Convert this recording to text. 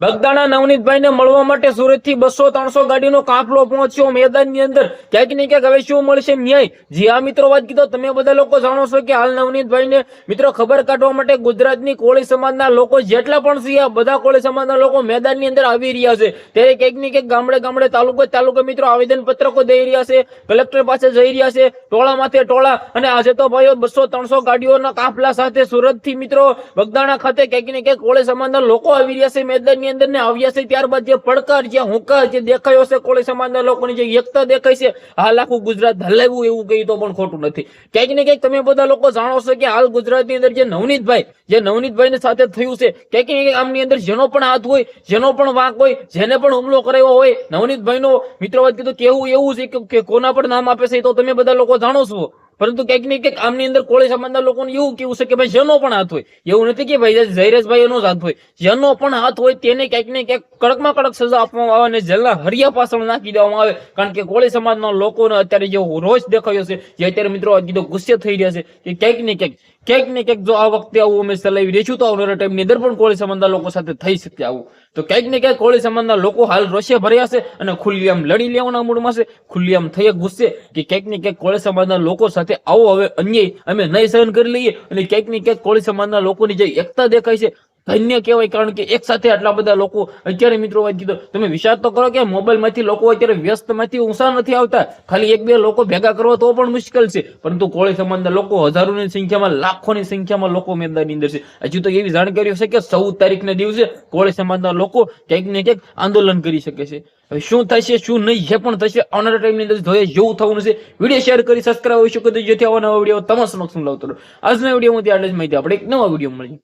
બગદાણા નવનીતભાઈને મળવા માટે સુરતથી 200-300 ગાડીનો કાફલો પહોંચ્યો મેદાનની અંદર. ક્યાંક ને ક્યાંક હવે શું મળશે ન્યાય? જી હા મિત્રો, વાત કીધો તમે બધા લોકો જાણો છો કે હાલ નવનીતભાઈને મિત્રો ખબર કાઢવા માટે ગુજરાતની કોળી સમાજના લોકો જેટલા પણ છે આ બધા કોળી સમાજના લોકો મેદાનની અંદર આવી રહ્યા છે. ત્યારે ક્યાંક ને ક્યાંક ગામડે ગામડે તાલુકે મિત્રો આવેદન પત્રકો દઈ રહ્યા છે, કલેક્ટર પાસે જઈ રહ્યા છે, ટોળા માથે ટોળા. અને આજે તો ભાઈઓ 200-300 ગાડીઓના કાફલા સાથે સુરતથી મિત્રો બગદાણા ખાતે ક્યાંક ને ક્યાંક કોળી સમાજના લોકો આવી રહ્યા છે મેદાનની અંદર ને આવ્યા છે. ત્યારબાદ જે પડકાર, જે હુંકાર જે દેખાયો છે કોળી સમાજના લોકોની જે એકતા દેખાય છે, હાલ આખું ગુજરાત હલાવ્યું એવું કહી તો પણ ખોટું નથી. ક્યાંક ને ક્યાંક તમે બધા લોકો જાણો છો કે હાલ ગુજરાતની અંદર જે નવનીતભાઈ સાથે થયું છે, ક્યાંક ને ક્યાંક આમની અંદર જેનો પણ હાથ હોય, જેનો પણ વાંક હોય, જેને પણ હુમલો કરાયો હોય, નવનીતભાઈનો મિત્રો વાત કીધું કેવું એવું છે કે કોના પણ નામ આપે છે તો તમે બધા લોકો જાણો છો. પરંતુ ક્યાંક ને ક્યાંક આમની અંદર કોળી સમાજના લોકોને એવું કેવું છે કે ભાઈ જેનો પણ હાથ હોય, એવું નથી કે ભાઈ જયરેશભાઈ એનો જ હાથ હોય, જેનો પણ હાથ હોય તેને ક્યાંક ને ક્યાંક કડકમાં કડક સજા આપવામાં આવે અને જેલના હરિયા પાછળ નાખી દેવામાં આવે. કારણ કે કોળી સમાજના લોકોને અત્યારે જે રોષ દેખાયો છે, જે અત્યારે મિત્રો કીધો ગુસ્સે થઈ રહ્યા છે કે ક્યાંક ને ક્યાંક જો આ વખતે આવું અમે ચલાવી રહીશું તો આવનારા ટાઈમની અંદર પણ કોળી સમાજના લોકો સાથે થઈ શકે આવું. તો ક્યાંક ને ક્યાંક કોળી સમાજના લોકો હાલ રોષે ભર્યા છે અને ખુલ્લીઆમ લડી લેવાના મૂડમાં છે, ખુલ્લીઆમ થઈ ગુસ્સે કે ક્યાંક ને ક્યાંક કોળી સમાજના લોકો સાથે આવો હવે અન્યાય અમે નહીં સહન કરી લઈએ. અને ક્યાંક ને ક્યાંક કોળી સમાજના લોકોની જે એકતા દેખાય છે ધન્ય કહેવાય. કારણ કે એક સાથે આટલા બધા લોકો અત્યારે મિત્રો વાત કીધો તમે વિચાર તો કરો કે મોબાઈલ માંથી લોકો અત્યારે વ્યસ્ત માંથી ઊંચા નથી આવતા, ખાલી 1-2 લોકો ભેગા કરવા તો પણ મુશ્કેલ છે. પરંતુ કોળી સમાજના લોકો હજારોની સંખ્યામાં, લાખોની સંખ્યામાં લોકો મેદાનની અંદર છે. હજુ તો એવી જાણકારી છે કે 14 તારીખના દિવસે કોળી સમાજના લોકો ક્યાંક ને ક્યાંક આંદોલન કરી શકે છે. હવે શું થશે શું નહીં જે પણ થશે આવનારા ટાઈમની અંદર જોઈએ જેવું થવાનું છે. વિડીયો શેર કરી સબસ્ક્રાઇબ હોઈ શકો તો જેથી આવા નવા વિડીયો તમારા સમક્ષ લાવતો રહું. આજના વિડીયોમાંથી આટલી જ માહિતી, આપણે એક નવા વિડીયો મળીએ.